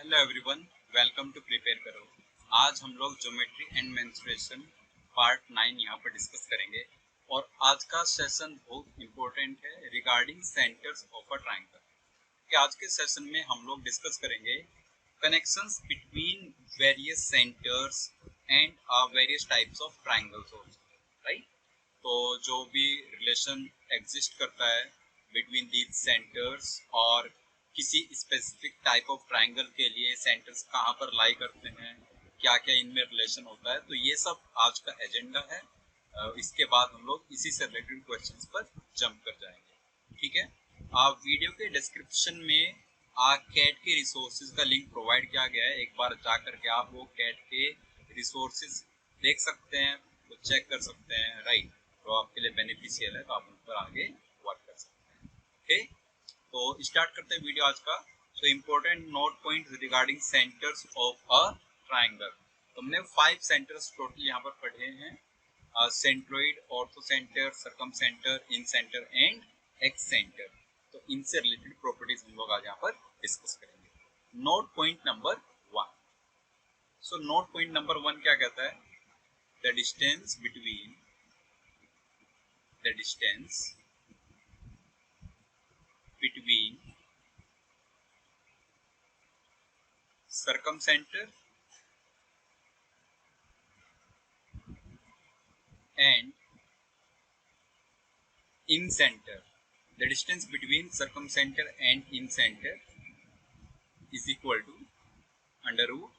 Hello everyone, welcome to prepare करो। आज हम लोग ज्योमेट्री एंड मेंस्ट्रुएशन पार्ट 9 यहाँ पर डिस्कस करेंगे और आज का सेशन बहुत इंपॉर्टेंट है regarding centres of a triangle. कि आज के सेशन में हम लोग डिस्कस करेंगे connections between various centres and various types of triangles also, right. तो जो भी रिलेशन एग्जिस्ट करता है बिटवीन दीज सेंटर्स और किसी स्पेसिफिक टाइप ऑफ ट्रायंगल के लिए सेंटर्स कहाँ पर लाई करते हैं, क्या क्या इनमें रिलेशन होता है, तो ये सब आज का एजेंडा है। इसके बाद हम लोग इसी से रिलेटेड क्वेश्चंस पर जंप कर जाएंगे, ठीक है। आप वीडियो के डिस्क्रिप्शन में कैट के रिसोर्सेज का लिंक प्रोवाइड किया गया है। एक बार जा करके आप वो कैट के रिसोर्सेज देख सकते हैं, तो चेक कर सकते हैं, राइट। तो आपके लिए बेनिफिशियल है, तो आप उन पर आगे वर्क कर सकते हैं। ओके, तो स्टार्ट करते हैं वीडियो आज का। So important note points regarding centres of a triangle. तो हमने 5 सेंटर्स टोटल यहाँ पर पढ़े हैं: centroid, ortho centre, circum centre, in centre and x centre. तो इनसे रिलेटेड प्रॉपर्टीज हम लोग आज यहाँ पर डिस्कस करेंगे। Note point number 1। So note point number 1 क्या कहता है? The distance between circumcenter and incenter. The distance between circumcenter and incenter is equal to under root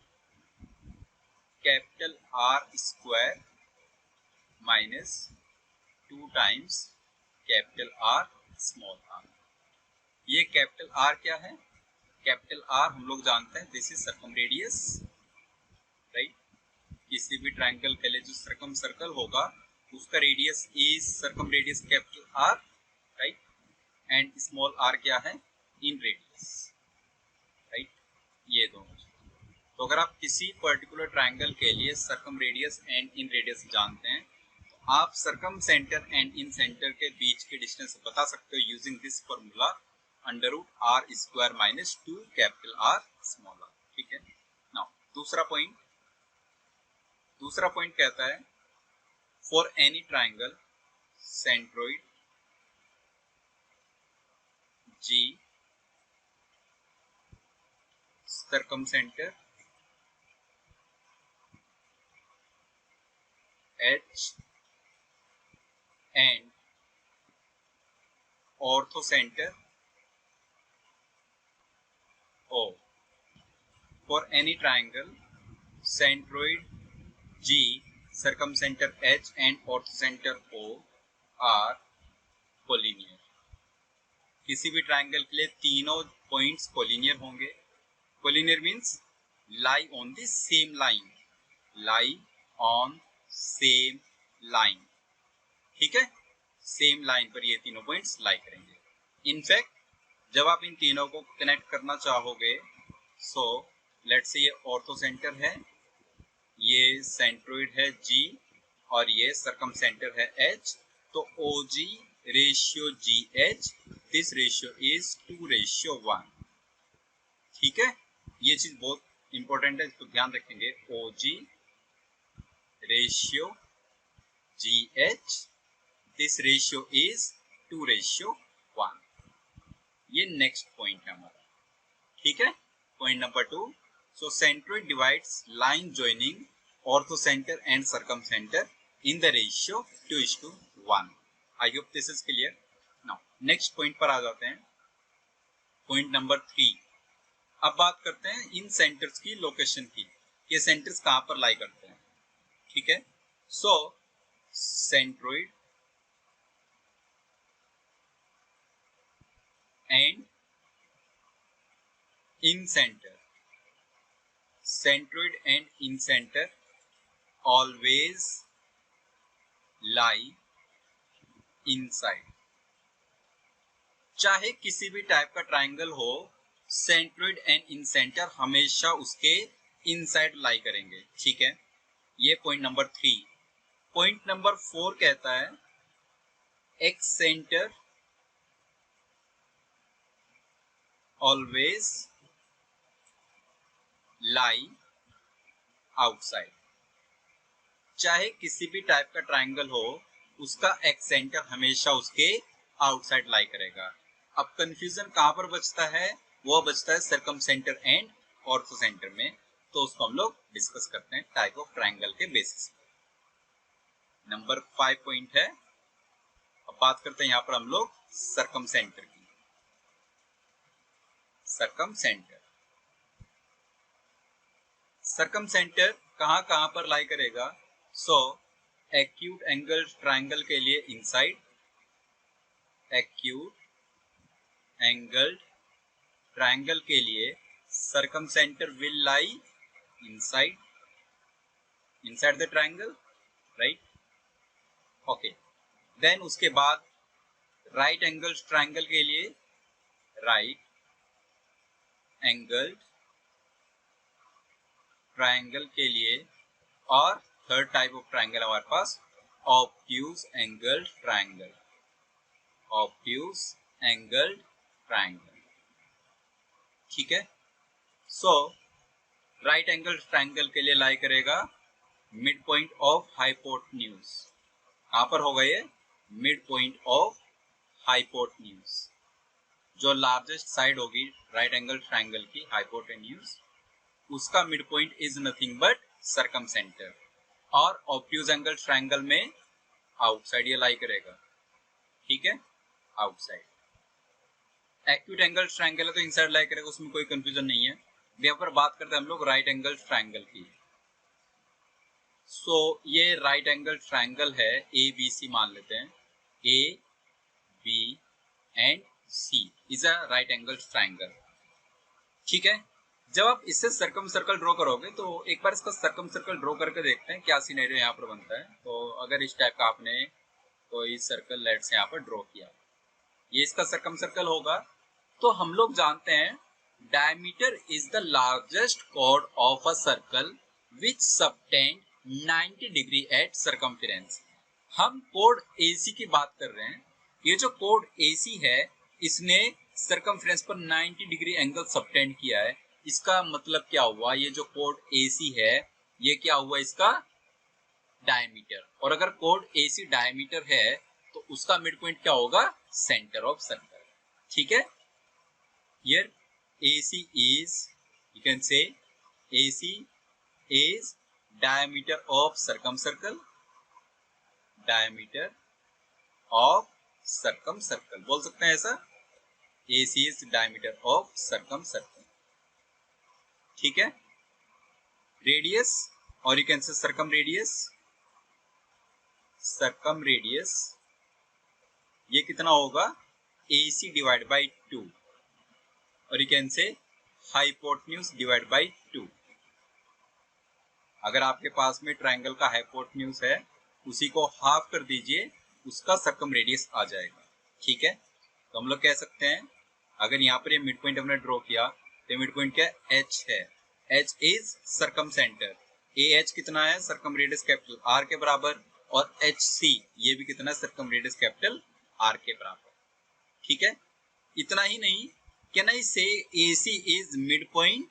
capital R square minus 2 times capital R small r. ये capital R क्या है? Capital R हम लोग जानते हैं दिस इज सर्कमरेडियस, राइट। किसी भी triangle के लिए जो सर्कम सर्कल होगा उसका radius is circum radius capital R, right. And small r क्या है? इन रेडियस, राइट। ये दोनों। तो अगर आप किसी पर्टिकुलर ट्रायंगल के लिए circumradius and inradius जानते हैं, तो आप circumcentre and incentre के बीच के डिस्टेंस बता सकते हो using this formula under root R square minus 2 capital R small r, ठीक है। नाउ दूसरा पॉइंट कहता है for any triangle centroid G, circumcenter H and orthocenter O. For any triangle centroid G, circumcenter H and orthocenter O are collinear. किसी भी triangle के लिए तीनों पॉइंट्स कोलिनियर होंगे। Collinear means lie on the same line, lie on same line, ठीक है। Same line पर ये तीनों पॉइंट्स लाई करेंगे। इनफैक्ट जब आप इन तीनों को कनेक्ट करना चाहोगे, सो लेट्स से ये ऑर्थो सेंटर है, ये सेंट्रोइड है G और ये सर्कम सेंटर है H, तो OG ratio GH, this ratio is 2:1, ठीक है। ये चीज बहुत इंपॉर्टेंट है, इसको ध्यान रखेंगे। OG ratio GH, this ratio is 2:1। ये नेक्स्ट पॉइंट है हमारा, ठीक है। Point number 2। So centroid divides line joining orthocentre and circumcentre in the ratio 2:1। I hope this is clear. Now next point पर आ जाते हैं, पॉइंट नंबर 3। अब बात करते हैं इन सेंटर्स की लोकेशन की, ये सेंटर्स कहां पर लाई करते हैं, ठीक है। So centroid and incentre, centroid and incenter always lie inside। चाहे किसी भी टाइप का ट्रायंगल हो, सेंट्रोइड एंड इंसेंटर हमेशा उसके इनसाइड लाई करेंगे, ठीक है। ये पॉइंट नंबर 3। पॉइंट नंबर 4 कहता है एक्स सेंटर ऑलवेज लाई आउटसाइड। चाहे किसी भी टाइप का ट्राइंगल हो, उसका एक सेंटर हमेशा उसके आउटसाइड लाई करेगा। अब कंफ्यूजन कहां पर बचता है? वो बचता है circum centre and ortho centre में। तो उसको हम लोग डिस्कस करते हैं टाइप ऑफ ट्राइंगल के बेसिस पे। नंबर 5 पॉइंट है। अब बात करते हैं यहाँ पर हम लोग सर्कम सेंटर की। सर्कम सेंटर, सर्कम सेंटर कहां कहां पर लाई करेगा? सो एक्यूट एंगल ट्राइंगल के लिए इनसाइड, एक्यूट एंगल ट्राइंगल के लिए circumcentre will lie inside, inside the triangle, right? Okay, then उसके बाद राइट एंगल ट्राइंगल के लिए राइट एंगल ट्राइंगल के लिए, और थर्ड टाइप ऑफ ट्राइंगल हमारे पास obtuse angle triangle, obtuse angle triangle. ठीक है, सो राइट एंगल ट्राइंगल के लिए लाई करेगा मिड पॉइंट ऑफ हाइपोटेन्यूज। कहां पर होगा ये? Mid point of hypotenuse. जो लार्जेस्ट साइड होगी राइट एंगल ट्राइंगल की, हाइपोटेन्यूज, उसका mid point is nothing but circum centre. और ऑब्ट्यूज एंगल ट्राइंगल में आउटसाइड ये लाई करेगा। ठीक है, आउटसाइड। एक्यूट एंगल ट्राइंगल है तो इनसाइड लाई करेगा, उसमें कोई कंफ्यूजन नहीं है। यहाँ पर बात करते हैं हम लोग राइट एंगल ट्राइंगल की। सो ये राइट एंगल ट्राइंगल है, ए बी सी मान लेते हैं। A B and C is a right angle triangle. ठीक है, जब आप इससे सर्कम सर्कल ड्रॉ करोगे तो एक बार इसका सर्कम सर्कल ड्रॉ करके देखते हैं क्या सिनेरियो यहाँ पर बनता है। तो अगर इस टाइप का आपने कोई सर्कल लेट से यहाँ पर ड्रॉ किया, ये इसका सर्कम सर्कल होगा। तो हम लोग जानते हैं diameter is the largest chord of a circle which subtend 90 degree at circumference. हम कोड AC की बात कर रहे हैं। ये जो कोड AC है, इसने सर्कमफेरेंस पर 90 डिग्री एंगल सबटेंड किया है। इसका मतलब क्या हुआ? ये जो कोड AC है, ये क्या हुआ? इसका डायमीटर। और अगर कोड AC डायमीटर है तो उसका मिड पॉइंट क्या होगा? Centre of circle. ठीक है, here AC is, you can say AC is diameter of circumcircle, diameter of circumcircle बोल सकते हैं ऐसा। AC is diameter of circumcircle। ठीक है, रेडियस, और you can say circum radius, circum radius ये कितना होगा? AC डिवाइड बाई 2, और you can say hypotenuse divide by 2। अगर आपके पास में ट्राइंगल का हाइपोटेन्यूज है, उसी को हाफ कर दीजिए, उसका सर्कम रेडियस आ जाएगा। ठीक है, तो हम लोग कह सकते हैं, अगर यहाँ पर ये मिड पॉइंट हमने ड्रॉ किया तो मिड पॉइंट क्या? H है। H is circum centre. AH कितना है? सर्कम रेडियस कैपिटल R के बराबर। और HC ये भी कितना है? सर्कम रेडियस कैपिटल R के बराबर। ठीक है, इतना ही नहीं, कैन आई से AC is mid point,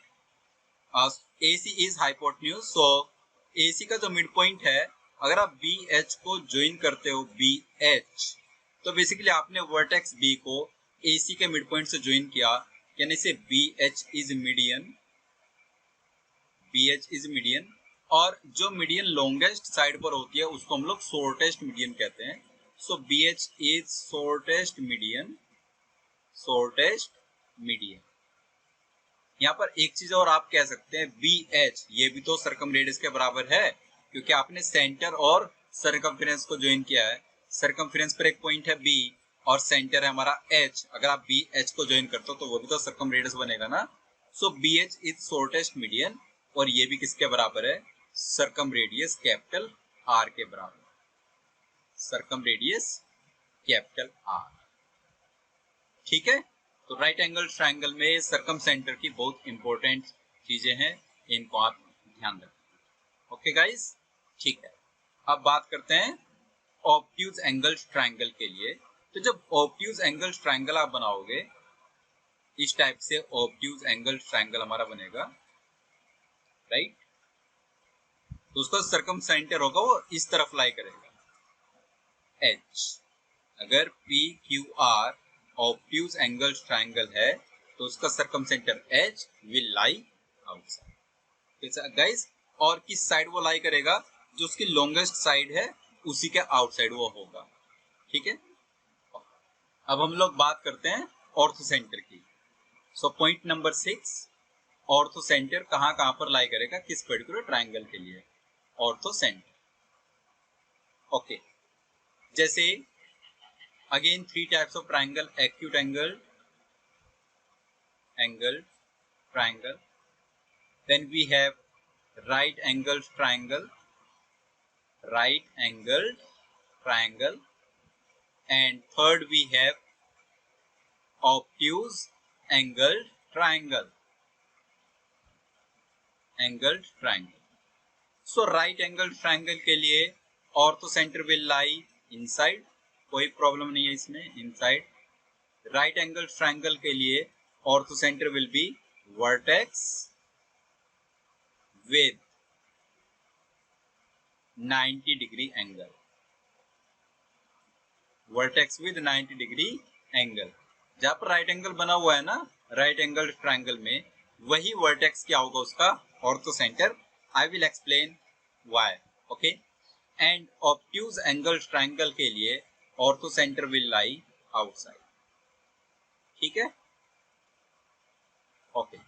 AC is hypotenuse. So AC का जो मिड पॉइंट है, अगर आप BH को ज्वाइन करते हो, BH, तो बेसिकली आपने वर्टेक्स B को AC के मिड पॉइंट से ज्वाइन किया, यानी से BH is median, BH is median. और जो मीडियन लॉन्गेस्ट साइड पर होती है उसको हम लोग शॉर्टेस्ट मीडियन कहते हैं। सो BH is shortest median, shortest median. यहाँ पर एक चीज और आप कह सकते हैं, BH ये भी तो सर्कम रेडियस के बराबर है, क्योंकि आपने सेंटर और सर्कमफेरेंस को ज्वाइन किया है। सर्कमफेरेंस पर एक पॉइंट है B और सेंटर है हमारा H। अगर आप BH को ज्वाइन करते हो तो वो भी तो सर्कम रेडियस बनेगा ना। सो BH इज शॉर्टेस्ट मीडियन, और ये भी किसके बराबर है? सर्कम रेडियस कैपिटल R के बराबर, सर्कम रेडियस कैपिटल R। ठीक है, तो राइट एंगल ट्राइंगल में सर्कम सेंटर की बहुत इंपॉर्टेंट चीजें हैं, इनको आप ध्यान रखें। ओके गाइस, ठीक है, अब बात करते हैं ऑब्ट्यूज एंगल ट्राइंगल के लिए। तो जब ऑब्ट्यूज एंगल ट्राइंगल आप बनाओगे, इस टाइप से ऑब्ट्यूज एंगल ट्राइंगल हमारा बनेगा। राइट। तो उसका सर्कम सेंटर होगा वो इस तरफ लाई करेगा, एच। अगर P Q R obtuse angle triangle है तो उसका circum centre H will lie outside. Guys, और किस साइड वो लाई करेगा? जो उसकी लॉन्गेस्ट साइड है उसी के आउटसाइड वो होगा। ठीक है। अब हम लोग बात करते हैं ऑर्थो सेंटर की। So point number 6, ortho centre कहां कहां पर लाई करेगा किस पर्टिकुलर ट्राइंगल के लिए? Ortho centre. ओके, जैसे again 3 types of triangle, acute angle, triangle, then we have right angled triangle, and third we have obtuse angled triangle. So right angled triangle के लिए ortho center will lie inside, कोई problem नहीं है इसमें, inside। right angled triangle के लिए ortho center will be vertex with 90 degree angle, vertex with 90 degree angle. जहां पर राइट एंगल बना हुआ है ना राइट एंगल ट्राइंगल में, वही वर्टेक्स क्या होगा उसका? Ortho centre. I will explain why. Okay. And obtuse angle triangle के लिए ortho centre will lie outside. ठीक है। ओके,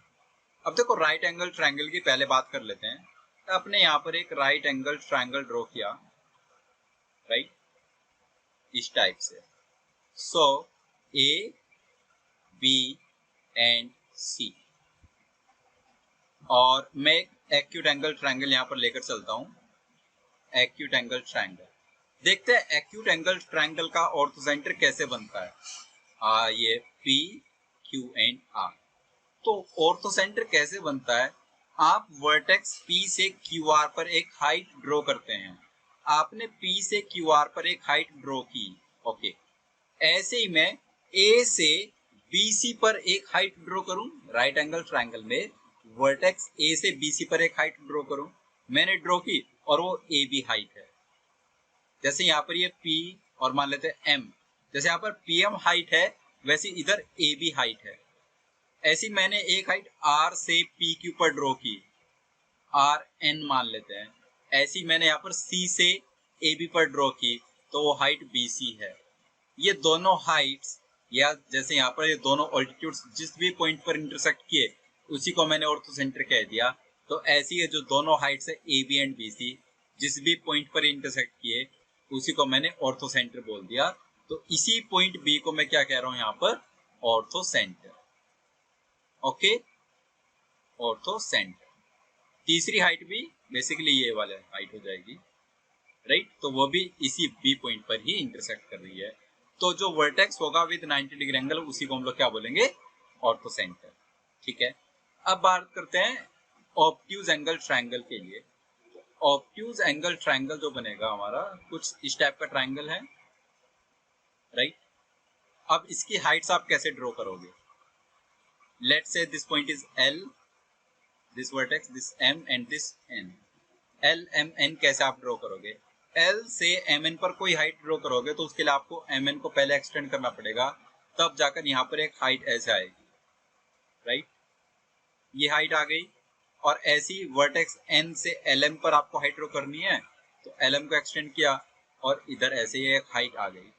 अब देखो राइट एंगल ट्राइंगल की पहले बात कर लेते हैं। आपने यहां पर एक राइट एंगल ट्राइंगल ड्रॉ किया, राइट, इस टाइप से। सो ए बी एंड सी, और मैं एक्यूट एंगल ट्राइंगल यहां पर लेकर चलता हूं, एक्यूट एंगल ट्राइंगल। देखते हैं एक्यूट एंगल ट्राइंगल का ऑर्थो सेंटर कैसे बनता है। ये पी क्यू एंड आर। तो ऑर्थो सेंटर कैसे बनता है? आप वर्टेक्स पी से क्यू आर पर एक हाइट ड्रॉ करते हैं। आपने पी से क्यू आर पर एक हाइट ड्रॉ की, ओके। ऐसे ही मैं ए से BC पर एक हाइट ड्रॉ करूं, राइट एंगल ट्राइंगल में वर्टेक्स ए से BC पर एक हाइट ड्रॉ करूं। मैंने ड्रॉ की और वो AB हाइट है। जैसे यहाँ पर ये P और मान लेते हैं M, जैसे यहाँ पर PM हाइट है वैसे इधर AB हाइट है। ऐसी मैंने एक हाइट R से PQ पर ड्रॉ की, RN मान लेते हैं। ऐसी मैंने यहाँ पर C से AB पर ड्रॉ की तो वो हाइट BC है। ये दोनों हाइट्स, या जैसे यहाँ पर ये दोनों ऑल्टीट्यूड्स जिस भी पॉइंट पर इंटरसेक्ट किए उसी को मैंने ऑर्थो सेंटर कह दिया। तो ऐसी है जो दोनों हाइट्स है AB एंड BC, जिस भी पॉइंट पर इंटरसेक्ट किए उसी को मैंने ऑर्थो सेंटर बोल दिया। तो इसी पॉइंट B को मैं क्या कह रहा हूं यहाँ पर? Ortho centre. Okay, ortho centre. तीसरी हाइट भी बेसिकली ये वाले हाइट हो जाएगी, राइट। तो वो भी इसी B पॉइंट पर ही इंटरसेक्ट कर रही है। तो जो वर्टेक्स होगा विद 90 डिग्री एंगल उसी को हम लोग क्या बोलेंगे? Ortho centre. ठीक है। अब बात करते हैं ऑब्ट्यूज एंगल ट्राइंगल के लिए। ऑब्ट्यूज एंगल ट्राइंगल जो बनेगा हमारा कुछ इस टाइप का ट्राइंगल है, राइट। अब इसकी हाइट्स आप कैसे ड्रॉ करोगे? Let's say this point is L, this vertex, this M and this N। L M N कैसे आप ड्रॉ करोगे? L से Mn पर कोई हाइट ड्रॉ करोगे तो उसके लिए आपको Mn को पहले एक्सटेंड करना पड़ेगा, तब जाकर यहाँ पर एक हाइट ऐसे आएगी, राइट। ये हाइट आ गई। और ऐसी वर्टेक्स N से LM पर आपको हाइट ड्रॉ करनी है तो LM को एक्सटेंड किया और इधर ऐसे ही एक हाइट आ गई।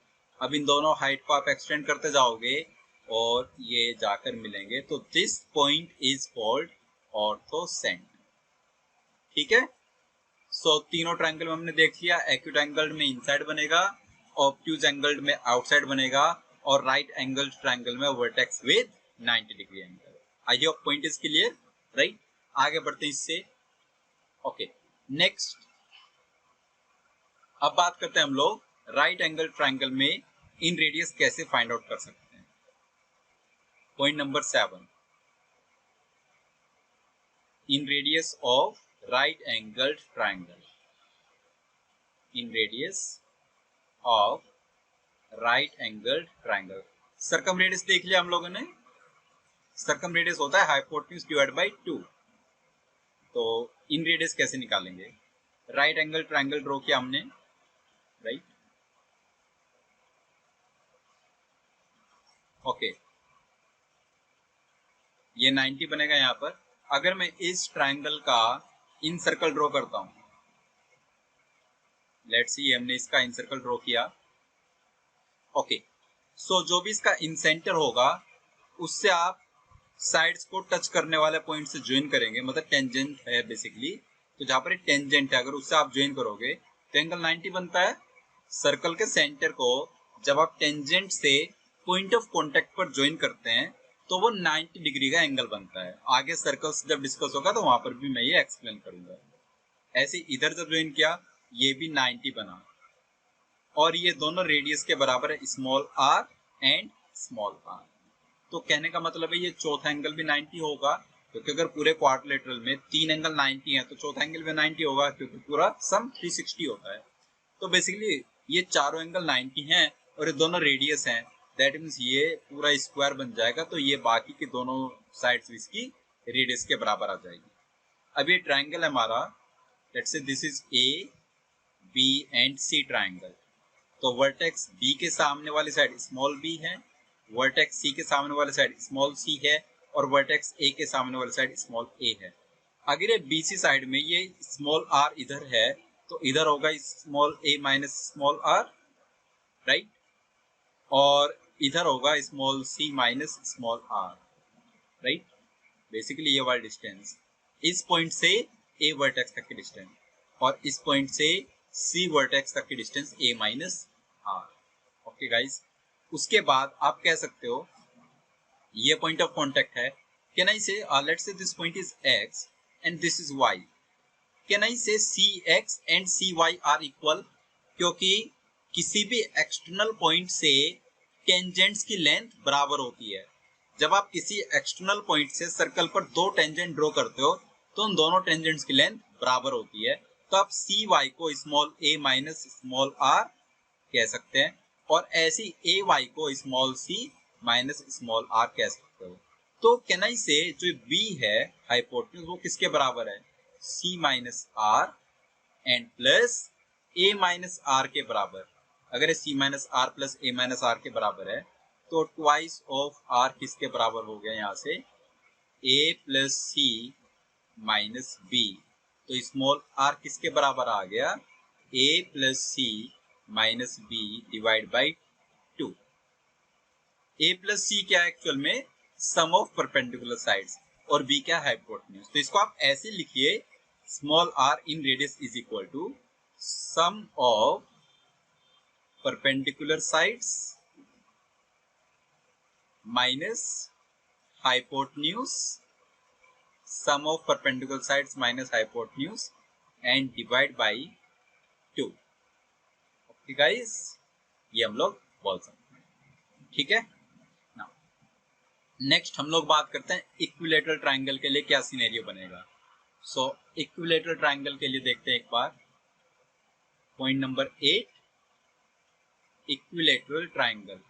अब इन दोनों हाइट को आप एक्सटेंड करते जाओगे और ये जाकर मिलेंगे, तो this point is called ortho centre. ठीक है। सो तीनों ट्रायंगल में हमने देख लिया, एक्यूट एंगल में इनसाइड बनेगा, ऑब्ट्यूज एंगल में आउटसाइड बनेगा, और राइट एंगल ट्रायंगल में vertex with 90 degree angle. I hope point is clear, right. आगे बढ़ते हैं इससे। ओके, नेक्स्ट अब बात करते हैं हम लोग राइट एंगल ट्रायंगल में इन रेडियस कैसे फाइंड आउट कर सकते हैं। Point number 7, in radius of right angled triangle, in radius of right angled triangle। Circum radius देख लिया हम लोगों ने। सर्कम रेडियस होता है हाइपोटेन्यूज डिवाइड बाय 2। तो इन रेडियस कैसे निकालेंगे? राइट एंगल ट्रायंगल ड्रॉ किया हमने, राइट, ओके, ये 90 बनेगा यहाँ पर। अगर मैं इस ट्रायंगल का इन सर्कल ड्रॉ करता हूं, लेट्स सी हमने इसका इन सर्कल ड्रॉ किया, ओके, सो जो भी इसका इन सेंटर होगा उससे आप साइड्स को टच करने वाले पॉइंट से ज्वाइन करेंगे, मतलब टेंजेंट है बेसिकली, तो जहां पर टेंजेंट है अगर उससे आप ज्वाइन करोगे तो एंगल 90 बनता है। सर्कल के सेंटर को जब आप टेंजेंट से पॉइंट ऑफ कांटेक्ट पर ज्वाइन करते हैं तो वो 90 डिग्री का एंगल बनता है। आगे सर्कल्स जब डिस्कस होगा तो वहां पर भी मैं ये एक्सप्लेन करूंगा। ऐसे इधर जब ज्वाइन किया ये भी 90 बना, और ये दोनों रेडियस के बराबर है, small r and small r. तो कहने का मतलब है ये चौथा एंगल भी 90 होगा, क्योंकि अगर पूरे क्वाड्रिलेटरल में 3 एंगल 90 है तो चौथा एंगल भी 90 होगा, क्योंकि पूरा सम 360 होता है। तो बेसिकली ये चारों एंगल 90 हैं और ये दोनों रेडियस हैं, दैट मीन्स ये पूरा स्क्वायर बन जाएगा, तो ये बाकी के दोनों साइड्स इसकी रेडियस के बराबर आ जाएगी। अब ये ट्राइंगल है हमारा, let's say this is A B and C triangle. तो वर्टेक्स बी के सामने वाली साइड स्मॉल बी है, वर्टेक्स सी के सामने वाली साइड स्मॉल सी है, और वर्टेक्स ए के सामने वाली साइड स्मॉल ए है। अगर ये बीसी साइड में ये स्मॉल आर इधर है तो इधर होगा small a minus small r, right, और इधर होगा small c minus small r, right. Basically ये वाला डिस्टेंस इस पॉइंट से ए वर्टेक्स तक की डिस्टेंस, और इस पॉइंट से सी वर्टेक्स तक की distance a minus r. Okay guys, उसके बाद आप कह सकते हो ये पॉइंट ऑफ कांटेक्ट है, can I say let's say this point is x and this is y, can I say c x and c y are equal, क्योंकि किसी भी एक्सटर्नल पॉइंट से टेंजेंट्स की लेंथ बराबर होती है। जब आप किसी एक्सटर्नल पॉइंट से सर्कल पर दो टेंजेंट ड्रॉ करते हो तो उन दोनों टेंजेंट्स की लेंथ बराबर होती है। तो आप सी वाई को small a minus small r कह सकते हैं, और ऐसी ए वाई को small c minus small r कह सकते हो। तो कैन आई से जो बी है हाइपोटेन्यूज वो किसके बराबर है? C minus r and plus a minus r के बराबर। अगर c minus r plus a minus r के बराबर है तो ट्वाइस ऑफ आर किसके बराबर हो गया? यहाँ से a plus c minus b, तो स्मॉल आर किसके बराबर आ गया? A plus c minus b divide by 2। A plus c क्या है एक्चुअल में? सम ऑफ परपेंडिकुलर साइड्स, और बी क्या है? हाइपोटेन्यूज। तो इसको आप ऐसे लिखिए, small r inradius is equal to sum of perpendicular sides minus hypotenuse, sum of perpendicular sides minus hypotenuse and divide by 2। Okay guys, ये हम लोग बोल सकते हैं, ठीक है ना। नेक्स्ट हम लोग बात करते हैं इक्विलेटरल ट्राइंगल के लिए क्या सिनेरियो बनेगा। सो इक्विलेटरल ट्राइंगल के लिए देखते हैं एक बार, point number 8, equilateral triangle.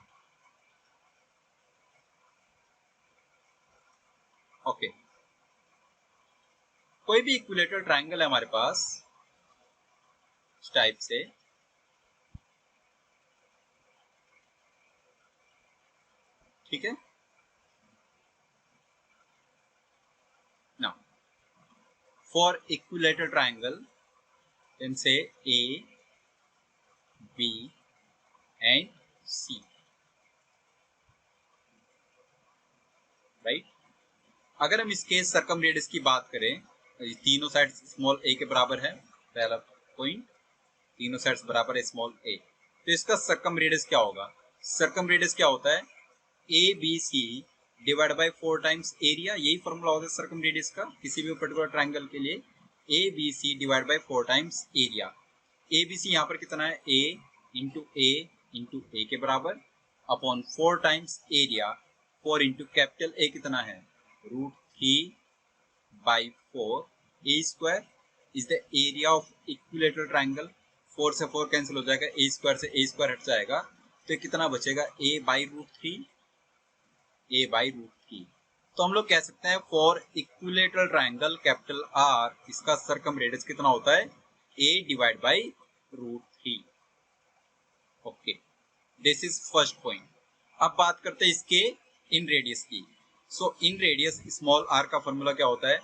Okay, कोई भी इक्विलेटरल ट्राइंगल है हमारे पास इस टाइप से, ठीक है ना। For equilateral triangle then say A, B and C, right. अगर हम इसके सर्कम रेडियस की बात करें, तीनों साइड स्मॉल a के बराबर है, पहला पॉइंट, तीनों साइड्स बराबर है स्मॉल a, तो इसका सर्कम रेडियस क्या होगा? सर्कम रेडियस क्या होता है? A B C divide by 4 times area, यही फॉर्मूला होता है सर्कम रेडियस का किसी भी पर्टिकुलर ट्राइंगल के लिए। A B C divide by 4 times area. A B C यहाँ पर कितना है? ए इंटू ए के बराबर upon 4 times area. 4 into capital A कितना है? √3 by 4। A square is the area of equilateral triangle. 4 से 4 कैंसिल हो जाएगा, ए स्क्वायर से ए स्क्वायर हट जाएगा, तो कितना बचेगा? ए बाई √3, ए बाई √3। तो हम लोग कह सकते हैं for equilateral triangle capital R, इसका सर्कम रेडियस कितना होता है, a divide by √3। Okay, this is first point. अब बात करते हैं इसके इन रेडियस की। सो इन रेडियस स्मॉल आर का फॉर्मूला क्या होता है,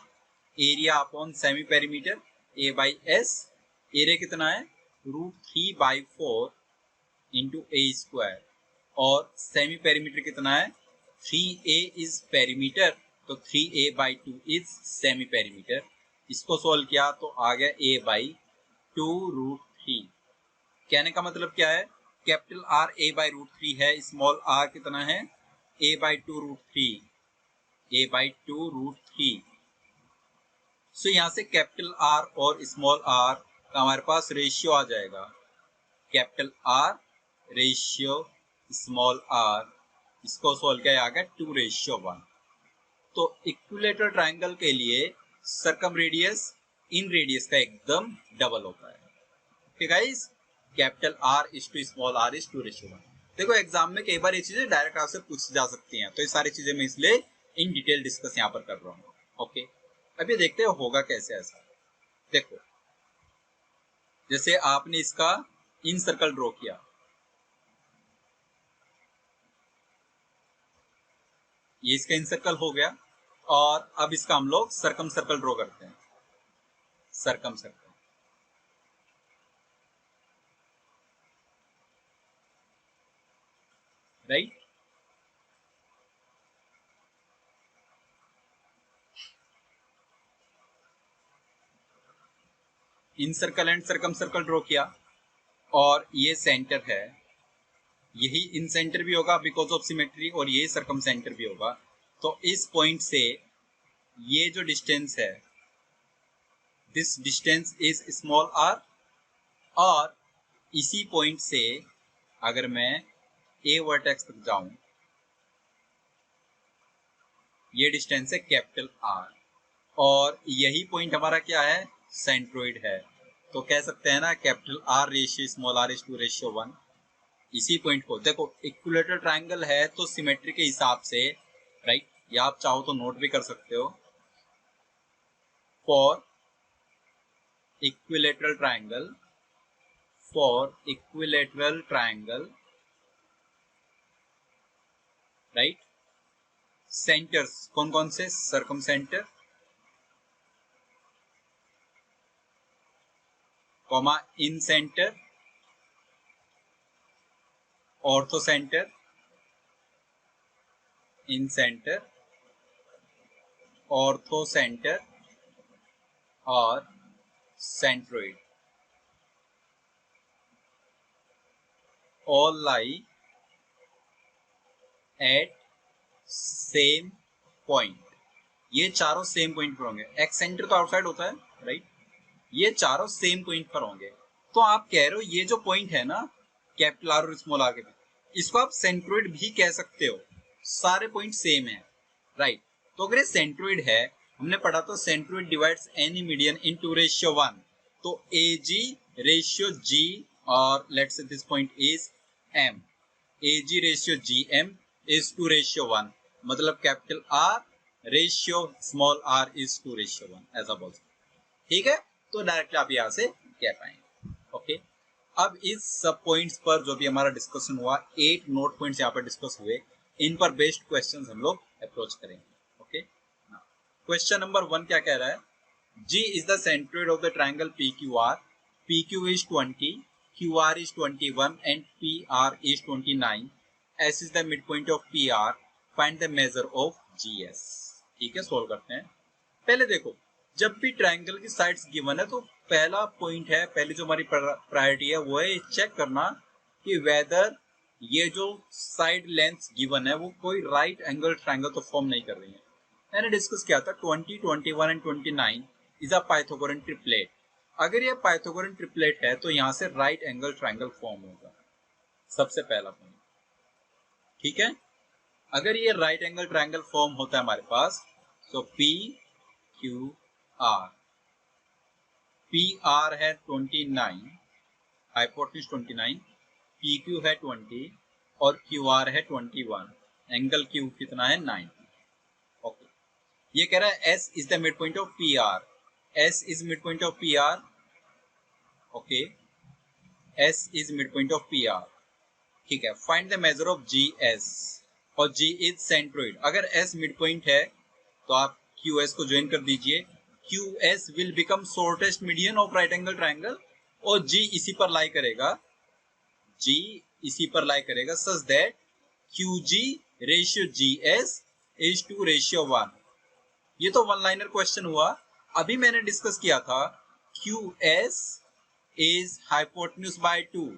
area upon semi perimeter a by S. Area कितना है, √3/4 इंटू ए स्क्वायर, और सेमी पेरीमीटर कितना है, 3a इज पेरीमीटर, तो 3a/2 इज सेमी पेरीमीटर। इसको सोल्व किया तो आ गया a/2√3। कहने का मतलब क्या है, कैपिटल आर a/√3 है, स्मॉल आर कितना है, a/2√3, a/2√3। सो यहां से कैपिटल आर और स्मॉल आर का हमारे पास रेशियो आ जाएगा, capital R ratio small r, इसको सोल्व किया आ गया 2:1। तो इक्विलेटरल ट्राइंगल के लिए सर्कम रेडियस इन रेडियस का एकदम डबल होता है। Okay guys, capital R is two small r is 2:1। देखो एग्जाम में कई बार ये चीजें डायरेक्ट आपसे पूछ जा सकती हैं, तो ये सारी चीजें मैं इसलिए इन डिटेल डिस्कस यहाँ पर कर रहा हूँ। ओके, अभी देखते हैं होगा कैसे ऐसा। देखो जैसे आपने इसका इन सर्कल ड्रॉ किया, ये इसका इन सर्कल हो गया, और अब इसका हम लोग सर्कम सर्कल ड्रॉ करते हैं, circum circle. Right, in circle and circum circle draw किया, और ये सेंटर है, यही इन सेंटर भी होगा बिकॉज ऑफ सिमेट्री, और ये सर्कम सेंटर भी होगा। तो इस पॉइंट से ये जो डिस्टेंस है, this distance is small r, और इसी पॉइंट से अगर मैं ए वर्टेक्स तक जाऊं, ये डिस्टेंस है कैपिटल आर, और यही पॉइंट हमारा क्या है, सेंट्रोइड है। तो कह सकते हैं ना capital R ratio small r is two ratio 1। इसी पॉइंट को देखो, इक्विलेटरल ट्राइंगल है तो सिमेट्री के हिसाब से, राइट, या आप चाहो तो नोट भी कर सकते हो, for equilateral triangle, for equilateral triangle, right, centres कौन कौन से, circum centre, comma in centre, ortho centre, in centre, ortho centre, और centroid, all lie at same point. ये चारों सेम पॉइंट पर होंगे, एक्स सेंटर तो आउटसाइड होता है, राइट, ये चारों सेम पॉइंट पर होंगे। तो आप कह रहे हो ये जो पॉइंट है ना कैपिटल आर और स्मॉल आर के बीच, इसको आप सेंट्रोइड भी कह सकते हो, सारे पॉइंट सेम है, राइट। तो अगर ये सेंट्रोइड है, हमने पढ़ा तो centroid divides any median in 2:1, तो ए जी रेशियो जी, और let's say this point is M, A G ratio G M is 2:1, मतलब capital R ratio small r is 2:1, ऐसा बोल सकते। ठीक है, तो डायरेक्टली आप यहां से कह पाएंगे। ओके, अब इस सब पॉइंट्स पर जो भी हमारा डिस्कशन हुआ, 8 नोट पॉइंट्स यहाँ पर डिस्कस हुए, इन पर बेस्ड क्वेश्चंस हम लोग अप्रोच करेंगे। ओके, क्वेश्चन नंबर 1 क्या कह रहा है, G is the centroid of the triangle PQR. PQ is 20, QR is 21, and PR is 29. S is the midpoint of PR. Find the measure of GS. ठीक है, solve करते हैं। पहले देखो, जब भी ट्राइंगल की साइड्स गिवन है तो पहला पॉइंट है, पहली जो हमारी प्रायोरिटी है वो है चेक करना कि वेदर ये जो साइड लेंथ गिवन है वो कोई राइट एंगल ट्राइंगल तो फॉर्म नहीं कर रही है। मैंने डिस्कस किया था 20, 21 and 29 is a Pythagorean triplet. अगर ये पाइथागोरन ट्रिपलेट है तो यहां से राइट एंगल ट्राइंगल फॉर्म होगा, सबसे पहला पॉइंट। ठीक है, अगर ये राइट एंगल ट्राइंगल फॉर्म होता है हमारे पास, तो P Q R, P R है 29, हाइपोटेन्यूज 29, पी क्यू है 20, और क्यू आर है 21, एंगल क्यू कितना है 90। ओके, ये कह रहा है S is the mid point of P R, S is mid point of P R, okay, S is mid point of P R, ठीक है। Find the measure of G S, और G is centroid. अगर S mid point है तो आप QS को join कर दीजिए, QS will become shortest median of right angle triangle, और G इसी पर लाई करेगा, G इसी पर लाई करेगा, such that QG ratio GS is two ratio 1। ये तो वन लाइनर क्वेश्चन हुआ। अभी मैंने डिस्कस किया था QS is hypotenuse by 2,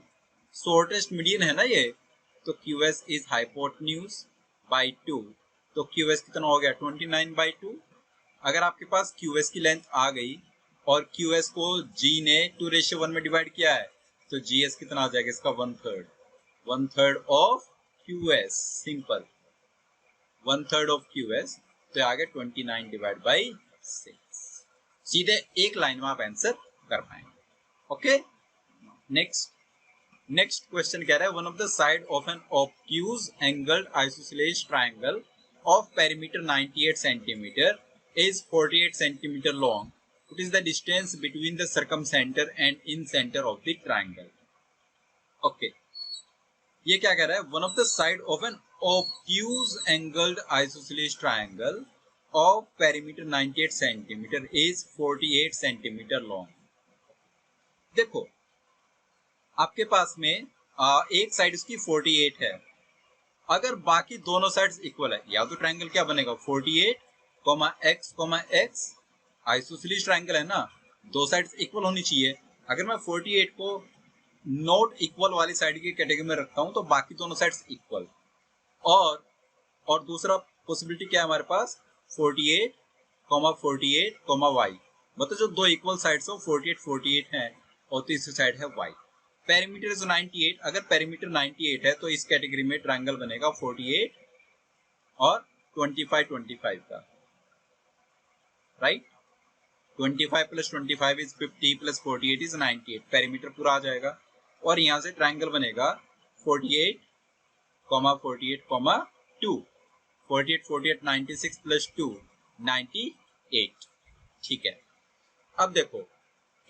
shortest median है ना ये, तो QS इज हाइपोटेन्यूज बाय 2, तो QS कितना हो गया 29/2। अगर आपके पास QS की लेंथ आ गई और QS को G ने 2:1 में डिवाइड किया है, तो GS कितना आ जाएगा इसका 1/3 of QS, simple 1/3 of QS, तो आ गया 29/6। सीधे एक लाइन में आप आंसर कर पाएंगे, ओके। नेक्स्ट क्वेश्चन कह रहा है one of the side of an obtuse angled isosceles triangle of perimeter 98 centimetre is 48 centimeter long. What is the distance between the circumcenter and incenter of the triangle? Okay. ये क्या कह रहा है? One of the side of an obtuse angled isosceles triangle of perimeter 98 centimeter is 48 centimeter long. देखो, आपके पास में एक side इसकी 48 है। अगर बाकी दोनों साइड्स इक्वल है, या तो ट्राइंगल क्या बनेगा 48, x, x, आइसोसेलेस ट्राइंगल है ना, दो साइड्स इक्वल होनी चाहिए। अगर मैं 48 को नॉट इक्वल वाली साइड की कैटेगरी में रखता हूं तो बाकी दोनों साइड्स इक्वल। और दूसरा पॉसिबिलिटी क्या है हमारे पास 48, 48, y, मतलब जो दो इक्वल साइड्स हो 48 48 है और तीसरी साइड है y। पेरीमीटर इज 98, अगर पेरीमीटर 98 है तो इस कैटेगरी में ट्राइंगल बनेगा 48 और 25 का, राइट। 25 + 25 इज 50 + 48 इज 98, पेरीमीटर पूरा आ जाएगा। और यहां से ट्राइंगल बनेगा 48, 48, 2, 48, 48, 96 + 2, 98, ठीक है। अब देखो,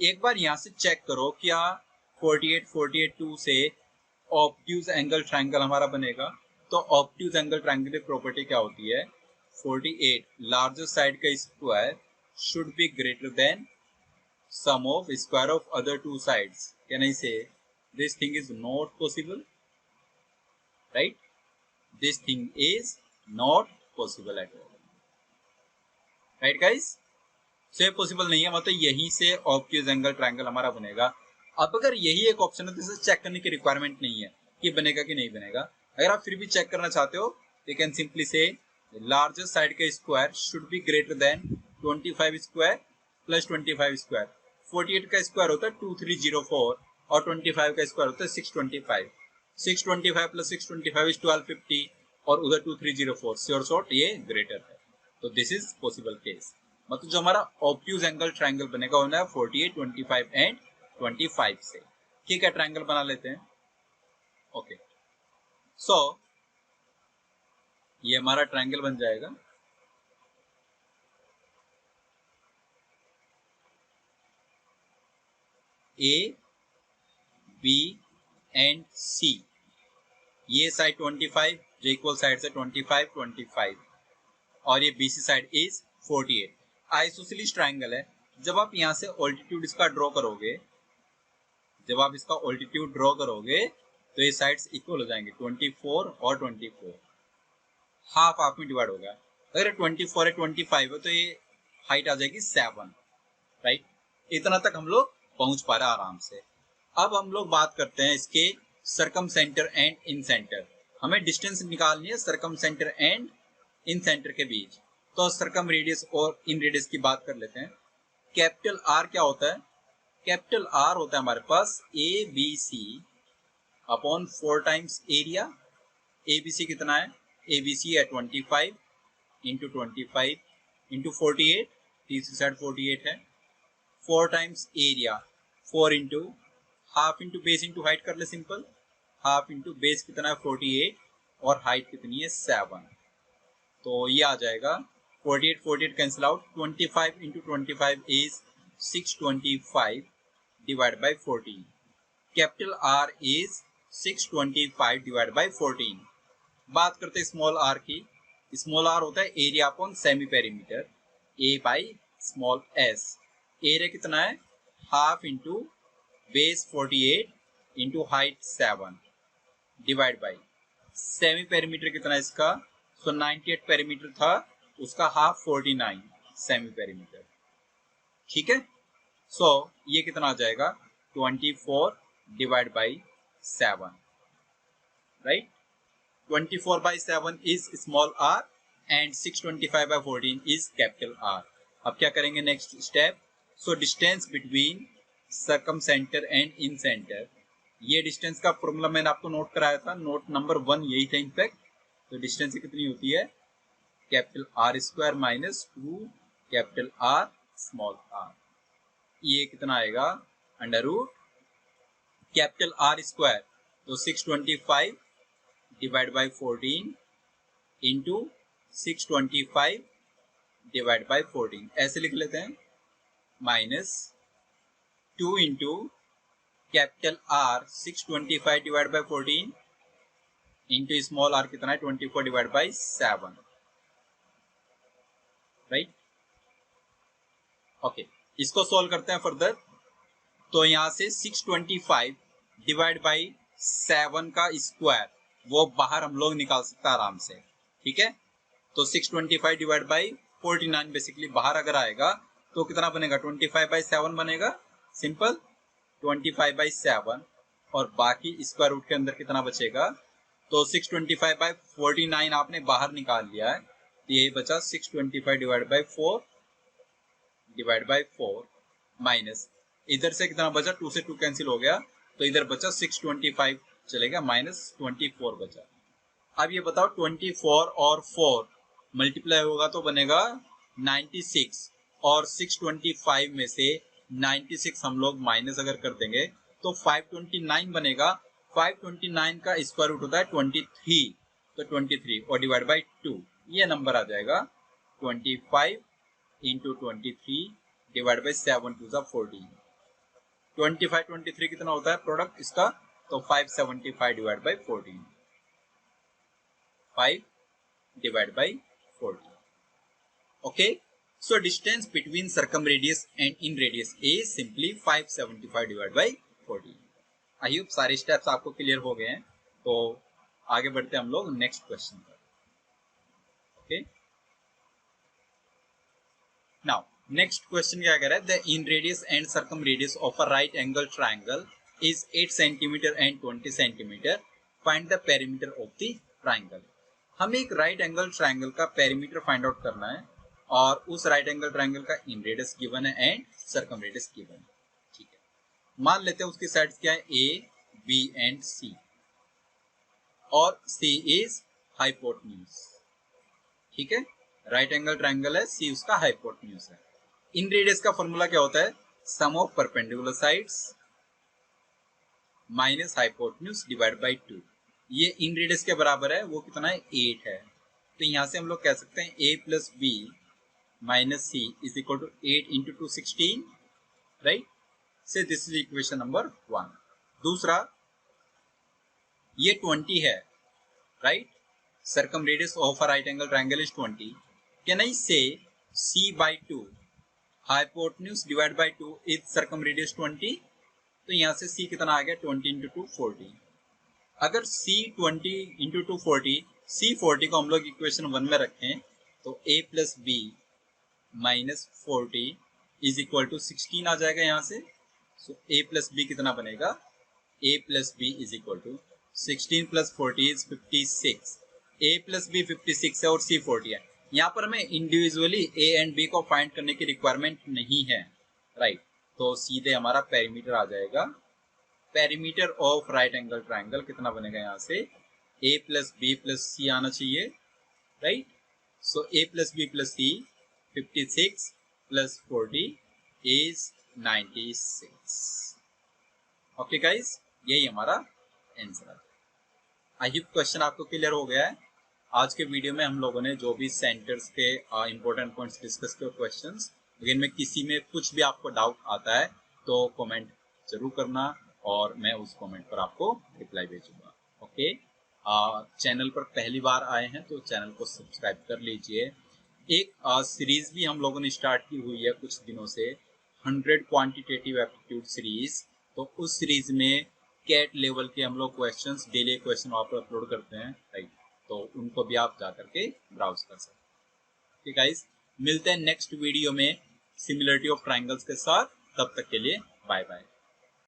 एक बार यहां से चेक करो क्या 48, 48, 2 से ऑब्ट्यूज एंगल ट्राइंगल हमारा बनेगा। तो ऑब्ट्यूज एंगल ट्राइंगल की प्रॉपर्टी क्या होती है, 48 लार्जेस्ट साइड का square should be greater than sum of square of other two sides. Can I say this thing is not possible? Right? This thing is not possible at all. Right guys? So ये possible नहीं है, मतलब यहीं से obtuse angle triangle हमारा बनेगा। अब अगर यही एक ऑप्शन है तो इसे चेक करने की रिक्वायरमेंट नहीं है कि बनेगा कि नहीं बनेगा। अगर आप फिर भी चेक करना चाहते हो you can simply say largest side का square should be greater than 25 square plus 25 square. 48 का स्क्वायर होता है 2304 और 25 का स्क्वायर होता है 625। 625 प्लस 625 इज 1250 और उधर 2304, श्योर शॉर्ट ये ग्रेटर है। तो दिस इज पॉसिबल केस, मतलब जो हमारा ऑब्ट्यूज एंगल ट्राइंगल बनेगा होना है 48, 25 एंड 25 से। ठीक है, ट्राइंगल बना लेते हैं। ओके, सो ये हमारा ट्राइंगल बन जाएगा। ए, बी एंड सी, ये साइड 25 जो इक्वल साइड से 25, 25 और ये BC side is 48। Isosceles triangle है। जब आप यहां से ऑल्टीट्यूड इसका ड्रॉ करोगे, जब आप इसका ऑल्टीट्यूड ड्रॉ करोगे तो ये साइड्स इक्वल हो जाएंगे 24 और 24, हाफ हाफ में डिवाइड होगा। अगर 24 है 25 है तो ये हाइट आ जाएगी 7, राइट। इतना तक हम लोग पहुंच पा रहे हैं आराम से। अब हम लोग बात करते हैं इसके सरकम सेंटर एंड इन सेंटर। हमें डिस्टेंस निकालनी है सरकम सेंटर एंड इन सेंटर के बीच। तो सरकम रेडियस और इन रेडियस की बात कर लेते हैं। कैपिटल आर क्या होता है? कैपिटल आर होता है हमारे पास a B c upon 4 times area. A B c कितना है? ए बी सी है 25 इंटू 25 इंटू 48, तीसरी साइड 48 है, 4 times area, 4 into half into base into height कर ले सिंपल। हाफ इंटू बेस कितना है 48 और हाइट कितनी है 7, तो ये आ जाएगा 48 48 cancel out, 25 into 25 is 625 divided by 14. Capital R is 625 divided by 14. बात करते हैं स्मॉल r की। स्मॉल r होता है area upon semi perimeter, a by small s। Area कितना है, half into base 48 into height 7 divide by semi perimeter कितना है इसका, सो 98 पेरीमीटर था, उसका हाफ 49 सेमी पेरीमीटर। ठीक है, सो ये कितना आ जाएगा 24 divide by 7, right. 24 by 7 is small r and 625 by 14 is capital R. अब क्या करेंगे next step, so distance between circum centre and in centre. ये डिस्टेंस का फॉर्मूला मैंने आपको नोट कराया था, नोट नंबर 1 यही था इनफैक्ट। तो डिस्टेंस कितनी होती है, capital R square minus 2 capital R small r। ये कितना आएगा, under root capital R square, तो 625 divide by 14 into 625 divide by 14, ऐसे लिख लेते हैं, minus 2 into capital R 625 divide by 14 into small r कितना है 24 डिवाइड बाई 7, राइट। ओके, इसको सॉल्व करते हैं फर्दर। तो यहां से 625 डिवाइड बाई 7 का स्क्वायर वो बाहर हम लोग निकाल सकते हैं आराम से, ठीक है। तो 625 डिवाइड बाई 49 बेसिकली बाहर अगर आएगा तो कितना बनेगा, 25 बाई 7 बनेगा, सिंपल 25 बाई 7, और बाकी स्क्वायर रूट के अंदर कितना बचेगा, तो 625 बाई 49 आपने बाहर निकाल लिया है, तो यही बचा 625 divide by 4 divide by 4 minus इधर से कितना बचा, 2 से 2 कैंसिल हो गया, तो इधर बचा 625 चलेगा, माइनस 24 बचा। अब ये बताओ 24 और 4 मल्टीप्लाई होगा तो बनेगा 96, और 625 में से 96 हम लोग माइनस अगर कर देंगे तो 529 बनेगा। 529 का स्क्वायर रूट होता है 23, तो 23 और डिवाइड बाई 2, ये नंबर आ जाएगा 25 into 23 divide by 7 to the 14। 25 23 कितना होता है प्रोडक्ट इसका, तो 575 divide by 14, 5 divided by 40. Okay, so distance between circumradius and in radius is simply 575 divided by 40. I hope सारे स्टेप्स आपको क्लियर हो गए हैं, तो आगे बढ़ते हैं हम लोग नेक्स्ट क्वेश्चन पर। ओके, नाउ नेक्स्ट क्वेश्चन क्या कह रहा है, the in radius and circum radius of a right angle triangle is 8 centimetre and 20 centimetre, find the perimeter of the triangle. हमें एक राइट एंगल ट्राइंगल का पेरीमीटर फाइंड आउट करना है, और उस राइट एंगल ट्राइंगल का इन रेडियस गिवन है and circum radius given है, ठीक है। मान लेते हैं उसकी साइड्स क्या है, ए बी एंड सी, और सी इज हाइपोटेन्यूज, ठीक है। राइट एंगल ट्राइंगल है, सी उसका हाइपोटेन्यूज है। इन रेडियस का फॉर्मूला क्या होता है, sum of perpendicular sides minus hypotenuse divide by 2। ये इन रेडियस के बराबर है, वो कितना है 8 है, तो यहां से हम लोग कह सकते हैं a plus B minus C is equal to 8 into 2 16, right. Say this is equation number 1। दूसरा, ये 20 है, right, circumradius of a right angle triangle is 20, can I say c by 2 hypotenuse divide by 2 is circumradius 20, तो यहां से c कितना आ गया 20 into 2 40। अगर c 20 into 2 40, c 40 को हम लोग इक्वेशन 1 में रखें तो a plus B minus 40 is equal to 16 आ जाएगा यहाँ से। सो a प्लस बी कितना बनेगा, a plus B is equal to 16 plus 40 is 56, a plus B 56 है और c 40 है। यहाँ पर हमें इंडिविजुअली a एंड b को फाइंड करने की रिक्वायरमेंट नहीं है, राइट। तो सीधे हमारा पेरीमीटर आ जाएगा। Perimeter of right angle triangle कितना बनेगा, यहाँ से a plus B plus C आना चाहिए, right. So a plus B plus C 56 plus 40 is 96। Okay guys, यही हमारा आंसर है। आई होप क्वेश्चन आपको क्लियर हो गया है। आज के वीडियो में हम लोगों ने जो भी सेंटर्स के इंपॉर्टेंट पॉइंट्स डिस्कस किए, क्वेश्चंस, लेकिन में किसी में कुछ भी आपको डाउट आता है तो कमेंट जरूर करना और मैं उस कमेंट पर आपको रिप्लाई भेजूंगा। ओके, चैनल पर पहली बार आए हैं तो चैनल को सब्सक्राइब कर लीजिए। एक सीरीज भी हम लोगों ने स्टार्ट की हुई है कुछ दिनों से, 100 क्वांटिटेटिव एप्टीट्यूड सीरीज। तो उस सीरीज में कैट लेवल के हम लोग क्वेश्चंस, डेली क्वेश्चन वहाँ पर अपलोड करते हैं, राइट। तो उनको भी आप जा करके ब्राउज कर सकते हैं। ठीक गाइस, मिलते हैं नेक्स्ट वीडियो में सिमिलरिटी ऑफ ट्राइंगल्स के साथ। तब तक के लिए बाय बाय।